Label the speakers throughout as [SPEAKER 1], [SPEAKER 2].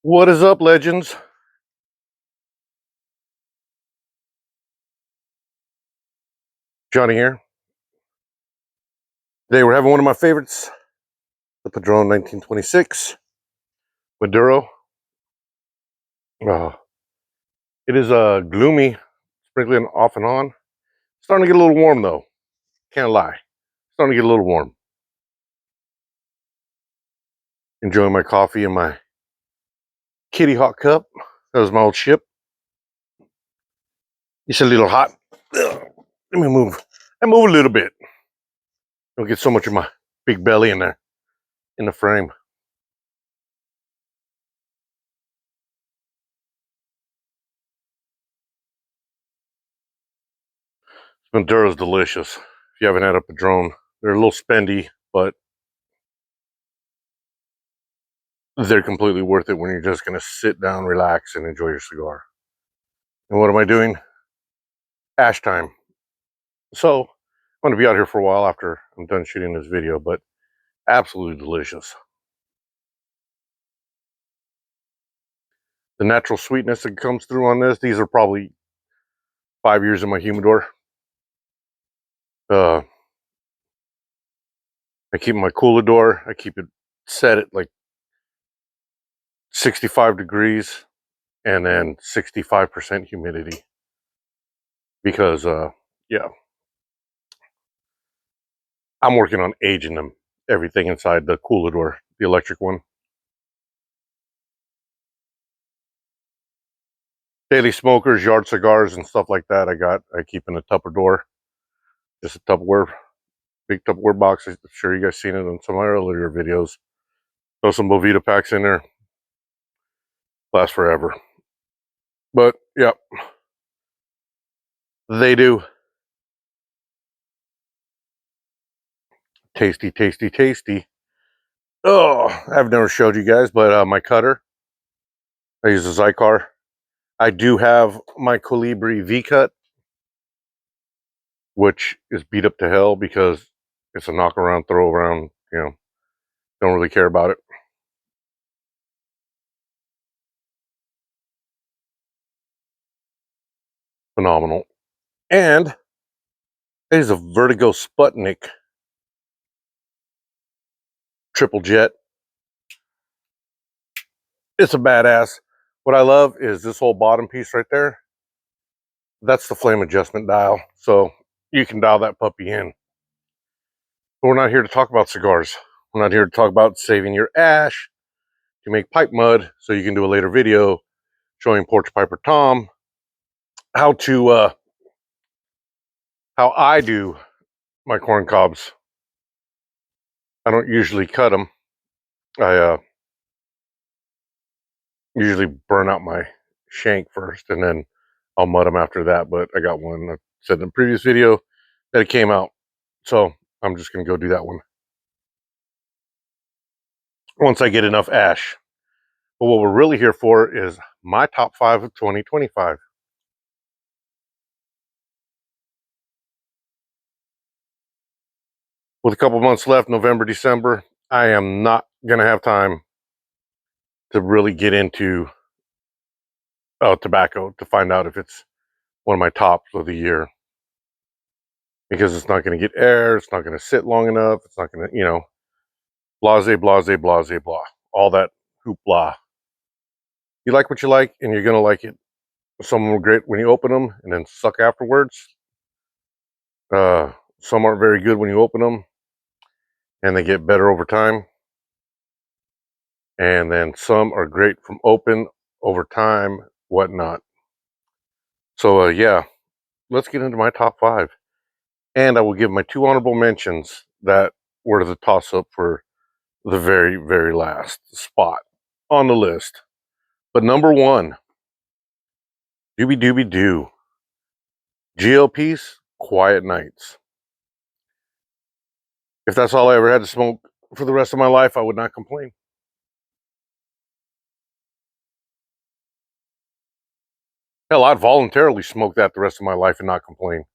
[SPEAKER 1] What is up, legends? Johnny here. Today we're having one of my favorites, the Padron 1926 Maduro. Uh, it is gloomy, sprinkling off and on. Starting to get a little warm though. Can't lie. Starting to get a little warm. Enjoying my coffee in my kitty hot cup. That was my old ship. It's a little hot. Ugh. Let me move. I move a little bit. Don't get so much of my big belly in there, in the frame. Maduro's delicious. If you haven't had a Padron, they're a little spendy, but they're completely worth it when you're just going to sit down, relax, and enjoy your cigar. And what am I doing? Ash time. So I'm going to be out here for a while after I'm done shooting this video, but absolutely delicious. The natural sweetness that comes through on this, these are probably 5 years in my humidor. I keep my coolador, I keep it set at like 65 degrees and then 65% humidity because, yeah, I'm working on aging them, everything inside the coolador, the electric one. Daily smokers, yard cigars, and stuff like that. I keep in a Tupperware, just a Tupperware, big Tupperware box. I'm sure you guys seen it in some of my earlier videos. Throw some Bovita packs in there, last forever. But yeah, they do. Tasty, tasty, tasty. Oh, I've never showed you guys, but my cutter, I use a Zycar. I do have my Colibri V-Cut, which is beat up to hell because it's a knock around, throw around, don't really care about it. Phenomenal. And it is a Vertigo Sputnik triple jet. It's a badass. What I love is this whole bottom piece right there. That's the flame adjustment dial. So you can dial that puppy in. But we're not here to talk about cigars. We're not here to talk about saving your ash to make pipe mud so you can do a later video showing Porch Piper Tom how to how I do my corn cobs. I don't usually cut them. I usually burn out my shank first and then I'll mud them after that. But I got one, I said in the previous video, that it came out. So I'm just going to go do that one once I get enough ash. But what we're really here for is my top 5 of 2025. With a couple months left, November, December, I am not going to have time to really get into tobacco to find out if it's one of my tops of the year. Because it's not going to get air, it's not going to sit long enough, it's not going to, blase, blase, blase, blah. All that hoopla. You like what you like, and you're going to like it. Some of them are great when you open them and then suck afterwards. Some aren't very good when you open them and they get better over time. And then some are great from open, over time, whatnot. So, yeah, let's get into my top 5. And I will give my 2 honorable mentions that were the toss up for the very, very last spot on the list. But number 1, Doobie Doobie Doo. GLP's Quiet Nights. If that's all I ever had to smoke for the rest of my life, I would not complain. Hell, I'd voluntarily smoke that the rest of my life and not complain.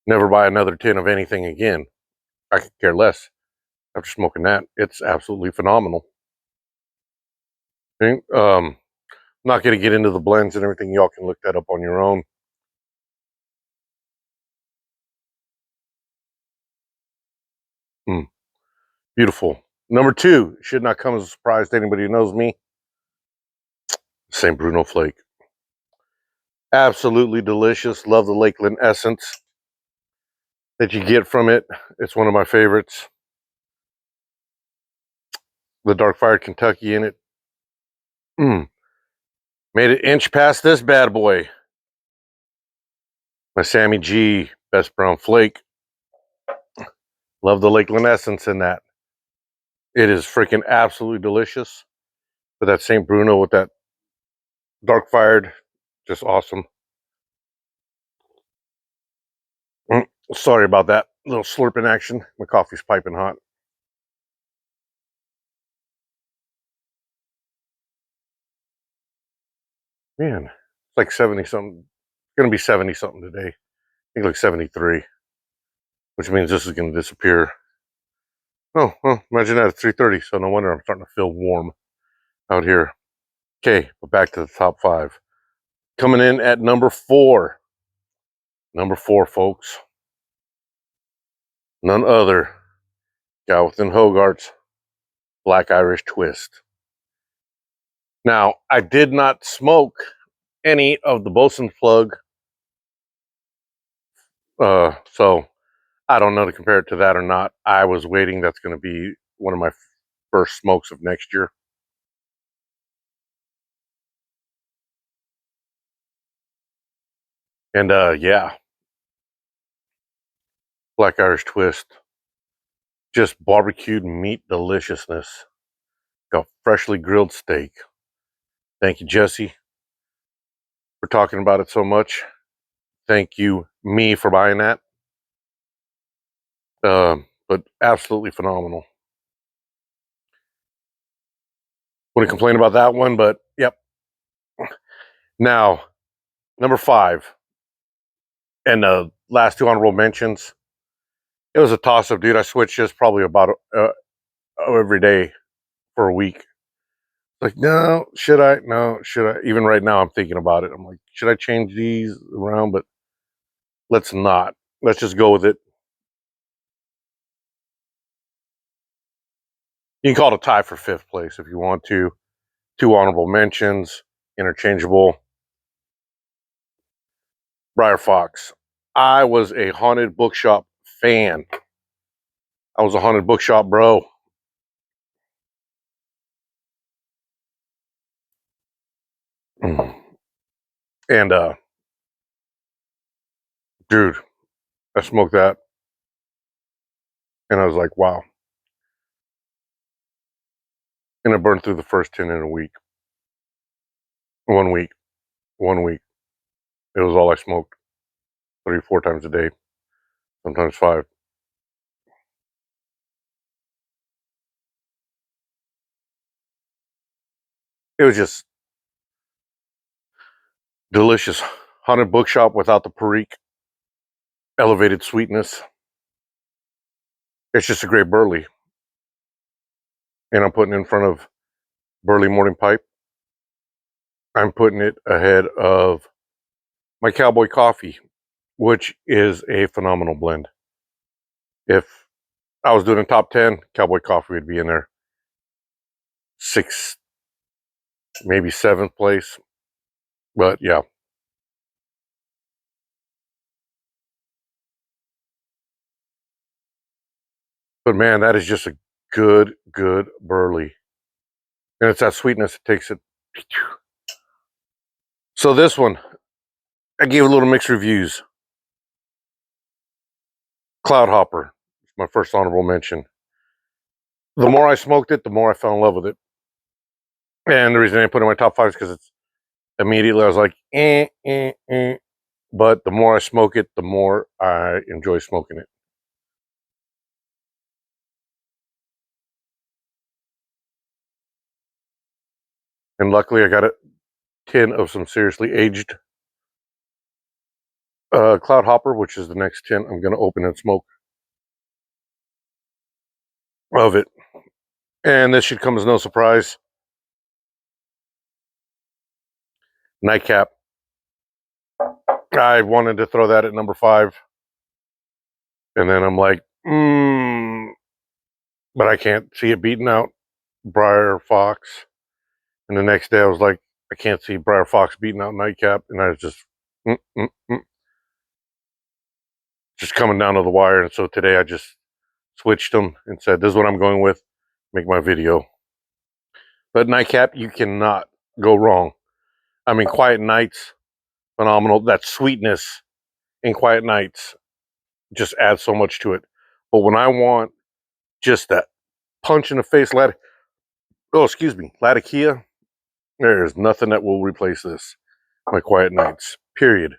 [SPEAKER 1] Never buy another tin of anything again. I could care less after smoking that. It's absolutely phenomenal. Not going to get into the blends and everything. Y'all can look that up on your own. Beautiful. Number 2 should not come as a surprise to anybody who knows me. St. Bruno Flake. Absolutely delicious. Love the Lakeland essence that you get from it. It's one of my favorites. The Dark Fired Kentucky in it. Made it inch past this bad boy. My Sammy G Best Brown Flake. Love the Lakeland essence in that. It is freaking absolutely delicious. But that St. Bruno with that Dark Fired, just awesome. Sorry about that little slurping action. My coffee's piping hot. Man, it's like 70 something. It's going to be 70 something today. I think like 73, which means this is going to disappear. Oh, well, imagine that at 3:30. So no wonder I'm starting to feel warm out here. Okay, but back to the top 5. Coming in at number 4. Number 4, folks. None other. Jonathan Hogarth's Black Irish Twist. Now, I did not smoke any of the Bosun's Plug, so I don't know to compare it to that or not. I was waiting. That's going to be one of my first smokes of next year. And yeah, Black Irish Twist, just barbecued meat deliciousness. Got freshly grilled steak. Thank you, Jesse, for talking about it so much. Thank you, me, for buying that. But absolutely phenomenal. Wouldn't complain about that one, but yep. Now, number 5, and the last 2 honorable mentions. It was a toss-up, dude. I switched this probably about every day for a week. Like, no, should I? No, should I? Even right now, I'm thinking about it. I'm like, should I change these around? But let's not. Let's just go with it. You can call it a tie for 5th place if you want to. 2 honorable mentions, interchangeable. Briar Fox. I was a haunted bookshop fan. I was a haunted bookshop bro. And dude, I smoked that and I was like, wow. And I burned through the first 10 in a week. 1 week. 1 week. It was all I smoked. 3, 4 times a day. Sometimes 5. It was just delicious. Haunted bookshop without the perique. Elevated sweetness. It's just a great burley. And I'm putting it in front of Burley Morning Pipe. I'm putting it ahead of my Cowboy Coffee, which is a phenomenal blend. If I was doing a top 10, Cowboy Coffee would be in there. 6th, maybe 7th place. But yeah. But man, that is just a good burley. And it's that sweetness that takes it. So this one, I gave a little mixed reviews. Cloud Hopper, my first honorable mention. The more I smoked it, the more I fell in love with it. And the reason I put it in my top 5 is because it's immediately I was like, But the more I smoke it, the more I enjoy smoking it. And luckily, I got a tin of some seriously aged Cloud Hopper, which is the next tin I'm going to open and smoke of it. And this should come as no surprise. Nightcap. I wanted to throw that at number 5. And then I'm like, but I can't see it beating out Briar Fox. And the next day I was like, I can't see Briar Fox beating out Nightcap. And I was just coming down to the wire. And so today I just switched them and said, this is what I'm going with. Make my video. But Nightcap, you cannot go wrong. I mean, Quiet Nights, phenomenal. That sweetness in Quiet Nights just adds so much to it. But when I want just that punch in the face, Latakia, there is nothing that will replace this. My Quiet Nights, period.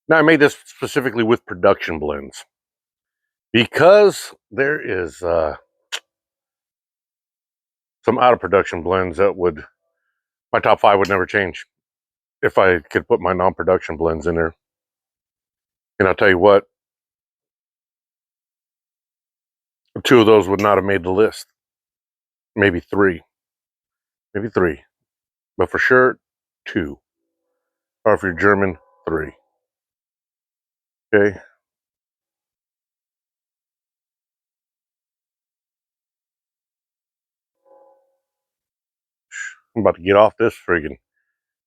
[SPEAKER 1] Now, I made this specifically with production blends because there is some out of production blends that would, my top 5 would never change if I could put my non-production blends in there. And I'll tell you what, 2 of those would not have made the list. Maybe 3. Maybe 3. But for sure, 2. Or if you're German, 3. Okay? I'm about to get off this friggin'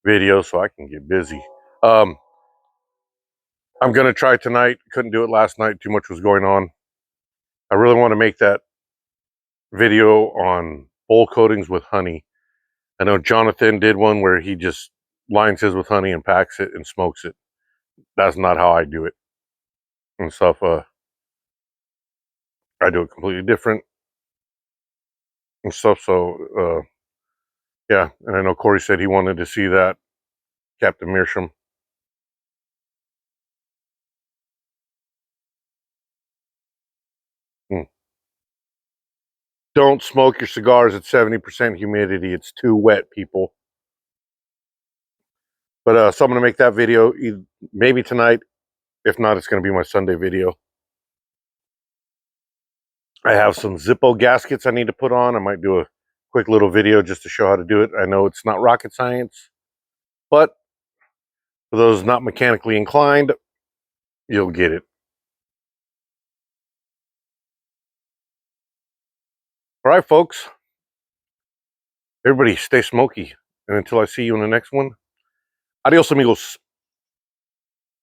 [SPEAKER 1] video so I can get busy. I'm going to try tonight. Couldn't do it last night. Too much was going on. I really want to make that video on bowl coatings with honey. I know Jonathan did one where he just lines his with honey and packs it and smokes it. That's not how I do it and stuff. I do it completely different and stuff. So, yeah. And I know Corey said he wanted to see that. Captain Meerschaum. Don't smoke your cigars at 70% humidity. It's too wet, people. But so I'm going to make that video maybe tonight. If not, it's going to be my Sunday video. I have some Zippo gaskets I need to put on. I might do a quick little video just to show how to do it. I know it's not rocket science, but for those not mechanically inclined, you'll get it. All right, folks. Everybody stay smoky. And until I see you in the next one, adios, amigos.